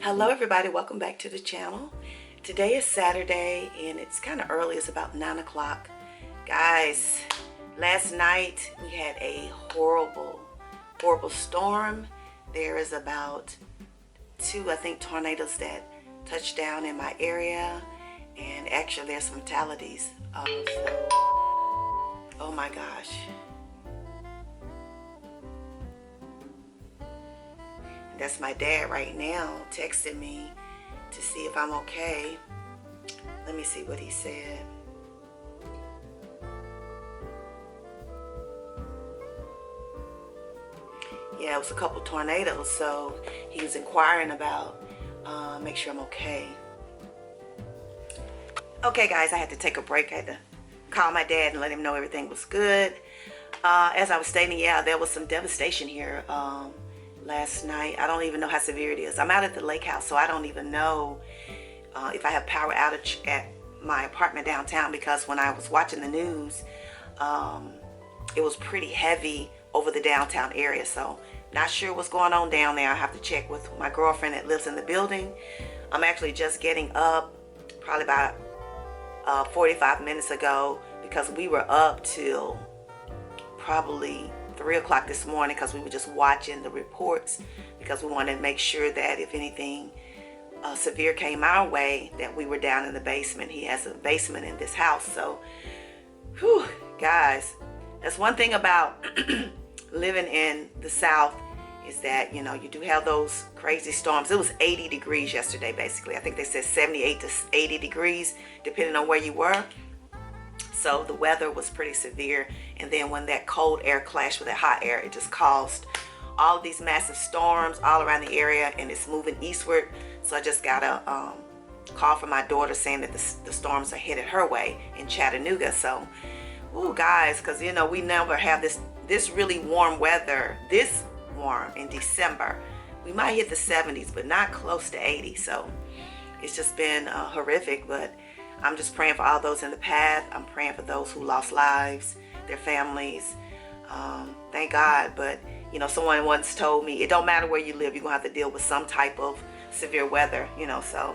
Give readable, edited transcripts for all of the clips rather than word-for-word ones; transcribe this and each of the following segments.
Hello everybody, welcome back to the channel. Today is Saturday and it's kind of early, it's about 9 o'clock. Guys, last night we had a horrible storm. There is about 2, I think, tornadoes that touched down in my area, and actually there's some fatalities. Oh my gosh. That's my dad right now texting me to see if I'm okay. Let me see what he said. Yeah, it was a couple tornadoes, so he was inquiring about make sure I'm okay. Okay guys, I had to take a break. I had to call my dad and let him know everything was good. As I was stating, yeah, there was some devastation here last night. I don't even know how severe it is. I'm out at the lake house, so I don't even know if I have power outage at my apartment downtown, because when I was watching the news, it was pretty heavy over the downtown area. So not sure what's going on down there. I have to check with my girlfriend that lives in the building. I'm actually just getting up probably about 45 minutes ago, because we were up till probably 3 o'clock this morning, because we were just watching the reports, because we wanted to make sure that if anything severe came our way, that we were down in the basement. He has a basement in this house. So whew, guys, that's one thing about living in the South, is that, you know, you do have those crazy storms. It was 80 degrees yesterday, basically. I think they said 78 to 80 degrees, depending on where you were. So the weather was pretty severe. And then when that cold air clashed with that hot air, it just caused all of these massive storms all around the area, and it's moving eastward. So I just got a call from my daughter saying that the storms are headed her way in Chattanooga. So, ooh, guys, because, you know, we never have this really warm weather, this warm in December. We might hit the 70s, but not close to 80. So it's just been horrific. But I'm just praying for all those in the path. I'm praying for those who lost lives, their families. Thank God. But, you know, someone once told me, it don't matter where you live, you're gonna have to deal with some type of severe weather, you know. So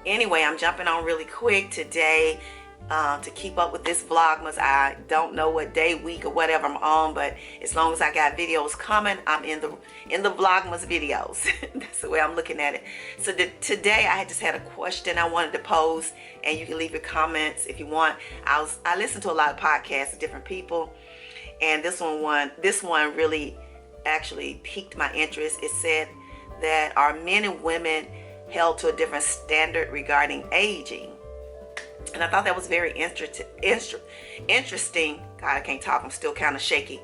anyway, I'm jumping on really quick today to keep up with this Vlogmas. I don't know what day, week, or whatever I'm on, but as long as I got videos coming, I'm in the Vlogmas videos. That's the way I'm looking at it. So today I just had a question I wanted to pose, and you can leave your comments if you want. I listen to a lot of podcasts of different people, and this one really actually piqued my interest. It said that are men and women held to a different standard regarding aging? And I thought that was very interesting. God, I can't talk. I'm still kind of shaky.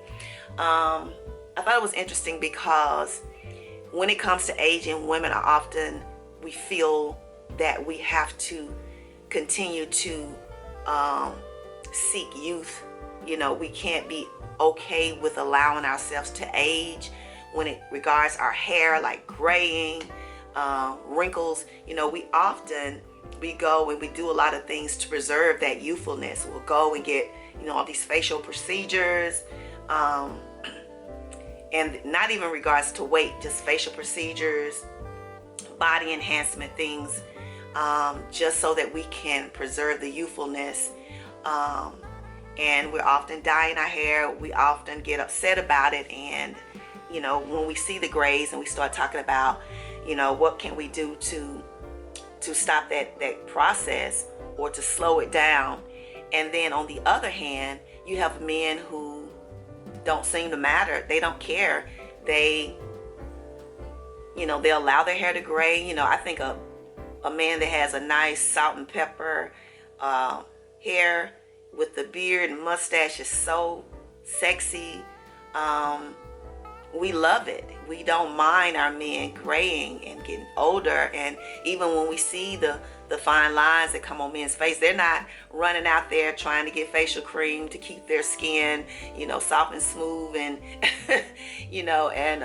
I thought it was interesting because when it comes to aging, women are often, we feel that we have to continue to seek youth. You know, we can't be okay with allowing ourselves to age when it regards our hair, like graying, wrinkles. You know, we go and we do a lot of things to preserve that youthfulness. We'll go and get, you know, all these facial procedures, and not even regards to weight, just facial procedures, body enhancement things, just so that we can preserve the youthfulness. And we're often dyeing our hair. We often get upset about it. And, you know, when we see the grays and we start talking about, you know, what can we do to stop that process or to slow it down. And then on the other hand, you have men who don't seem to matter. They don't care. They, you know, they allow their hair to gray. You know, I think a man that has a nice salt and pepper hair with the beard and mustache is so sexy. We love it. We don't mind our men graying and getting older. And even when we see the fine lines that come on men's face, they're not running out there trying to get facial cream to keep their skin, you know, soft and smooth and, you know, and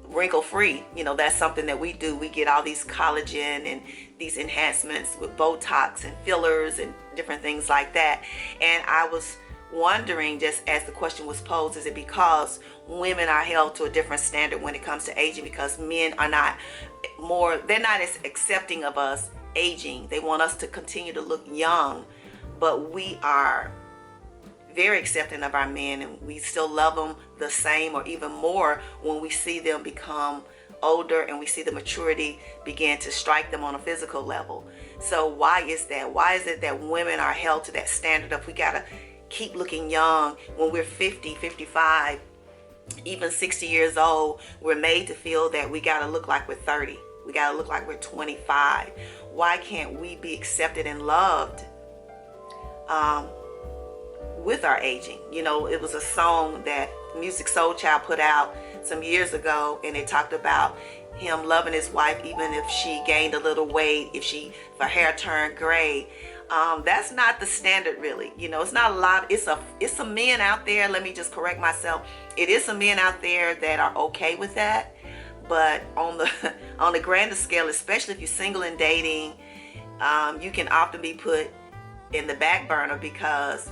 wrinkle free. You know, that's something that we do. We get all these collagen and these enhancements with Botox and fillers and different things like that. And I was wondering, just as the question was posed, is it because women are held to a different standard when it comes to aging, because men are not they're not as accepting of us aging. They want us to continue to look young, but we are very accepting of our men, and we still love them the same or even more when we see them become older and we see the maturity begin to strike them on a physical level. So why is that? Why is it that women are held to that standard of we gotta keep looking young when we're 50, 55, even 60 years old? We're made to feel that we gotta look like we're 30. We gotta look like we're 25. Why can't we be accepted and loved with our aging? You know, it was a song that Music Soul Child put out some years ago, and it talked about him loving his wife even if she gained a little weight, if her hair turned gray. That's not the standard, really. You know, it's not a lot. It's some men out there. Let me just correct myself. It is some men out there that are okay with that, but on the grander scale, especially if you're single and dating, you can often be put in the back burner because,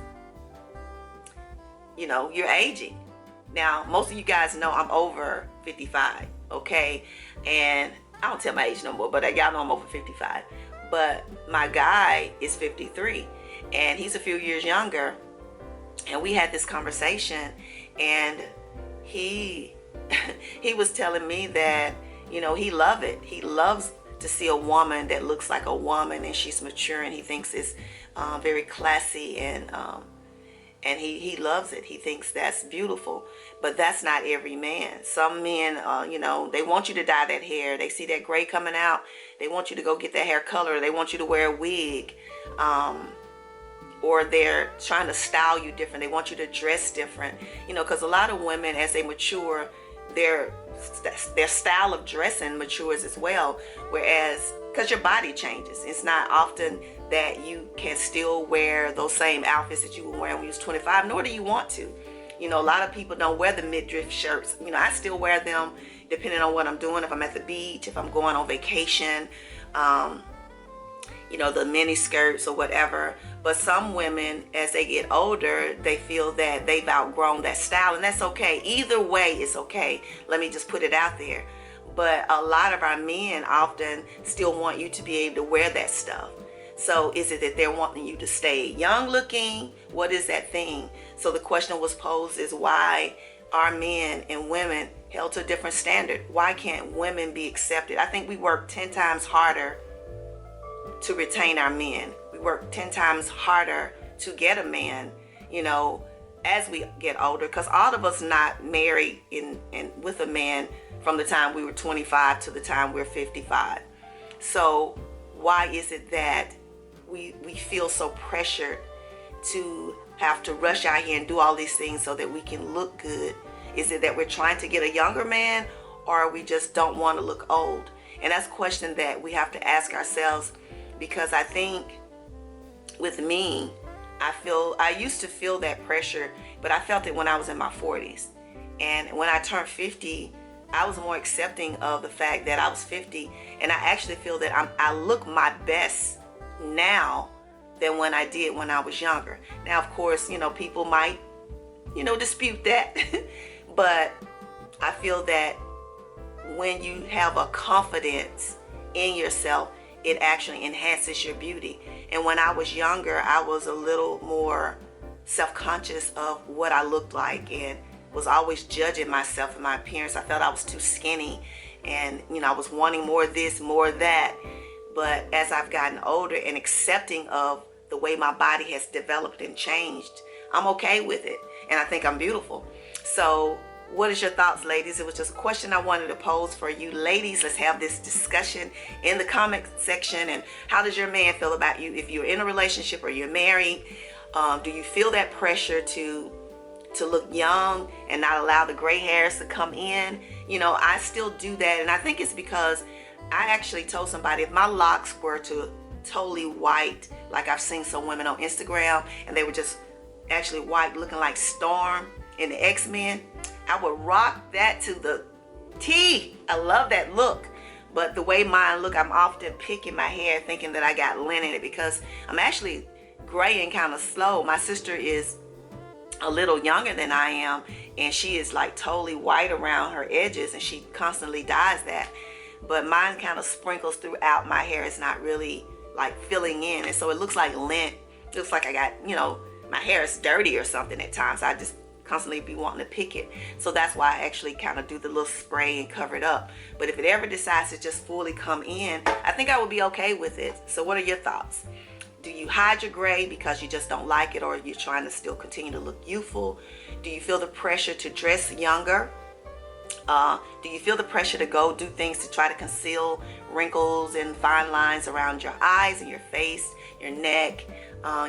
you know, you're aging. Now, most of you guys know I'm over 55, okay? And I don't tell my age no more, but y'all know I'm over 55. But my guy is 53, and he's a few years younger. And we had this conversation, and he was telling me that, you know, he loves it. He loves to see a woman that looks like a woman and she's mature, and he thinks it's very classy, and he loves it. He thinks that's beautiful. But that's not every man. Some men, you know, they want you to dye that hair. They see that gray coming out. They want you to go get that hair color. They want you to wear a wig. Or they're trying to style you different. They want you to dress different. You know, because a lot of women, as they mature, their style of dressing matures as well. Whereas, because your body changes. It's not often that you can still wear those same outfits that you were wearing when you was 25, nor do you want to. You know, a lot of people don't wear the midriff shirts. You know, I still wear them depending on what I'm doing. If I'm at the beach, if I'm going on vacation, you know, the mini skirts or whatever. But some women, as they get older, they feel that they've outgrown that style, and that's okay. Either way, it's okay. Let me just put it out there. But a lot of our men often still want you to be able to wear that stuff. So is it that they're wanting you to stay young looking? What is that thing? So the question was posed is, why are men and women held to a different standard? Why can't women be accepted? I think we work 10 times harder to retain our men. We work 10 times harder to get a man, you know, as we get older, because all of us not married with a man from the time we were 25 to the time we're 55. So why is it that we feel so pressured to have to rush out here and do all these things so that we can look good? Is it that we're trying to get a younger man, or we just don't want to look old? And that's a question that we have to ask ourselves, because I think with me, I used to feel that pressure, but I felt it when I was in my 40s. And when I turned 50, I was more accepting of the fact that I was 50, and I actually feel that I look my best now than when I did when I was younger. Now, of course, you know, people might, you know, dispute that, but I feel that when you have a confidence in yourself, it actually enhances your beauty. And when I was younger, I was a little more self-conscious of what I looked like, and was always judging myself and my appearance. I felt I was too skinny, and, you know, I was wanting more of this, more of that. But as I've gotten older and accepting of the way my body has developed and changed, I'm okay with it, and I think I'm beautiful. So what is your thoughts, ladies? It was just a question I wanted to pose for you ladies. Let's have this discussion in the comment section. And how does your man feel about you? If you're in a relationship or you're married, do you feel that pressure to look young and not allow the gray hairs to come in? You know, I still do that, and I think it's because I actually told somebody, if my locks were to totally white, like I've seen some women on Instagram, and they were just actually white, looking like Storm in the X-Men, I would rock that to the T. I love that look. But the way mine look, I'm often picking my hair thinking that I got lint in it, because I'm actually gray and kind of slow. My sister is a little younger than I am, and she is like totally white around her edges, and she constantly dyes that. But mine kind of sprinkles throughout my hair. It's not really like filling in, and so it looks like lint. It looks like I got, you know, my hair is dirty or something at times. I just constantly be wanting to pick it. So that's why I actually kind of do the little spray and cover it up. But if it ever decides to just fully come in, I think I would be okay with it. So what are your thoughts? Do you hide your gray because you just don't like it, or you're trying to still continue to look youthful? Do you feel the pressure to dress younger? Do you feel the pressure to go do things to try to conceal wrinkles and fine lines around your eyes and your face, your neck,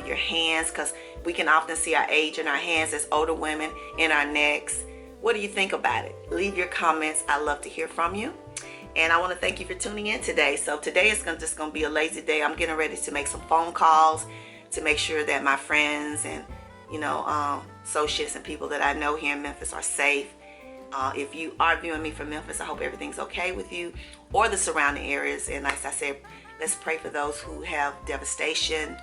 your hands? Because we can often see our age in our hands as older women, in our necks. What do you think about it? Leave your comments. I love to hear from you. And I want to thank you for tuning in today. So today is just going to be a lazy day. I'm getting ready to make some phone calls to make sure that my friends and, you know, associates and people that I know here in Memphis are safe. If you are viewing me from Memphis, I hope everything's okay with you or the surrounding areas. And like I said, let's pray for those who have devastation.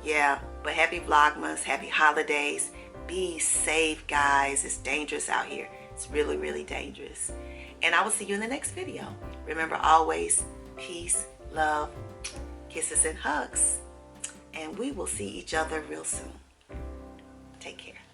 Yeah, but happy Vlogmas, happy holidays. Be safe, guys. It's dangerous out here. It's really, really dangerous. And I will see you in the next video. Remember, always peace, love, kisses, and hugs. And we will see each other real soon. Take care.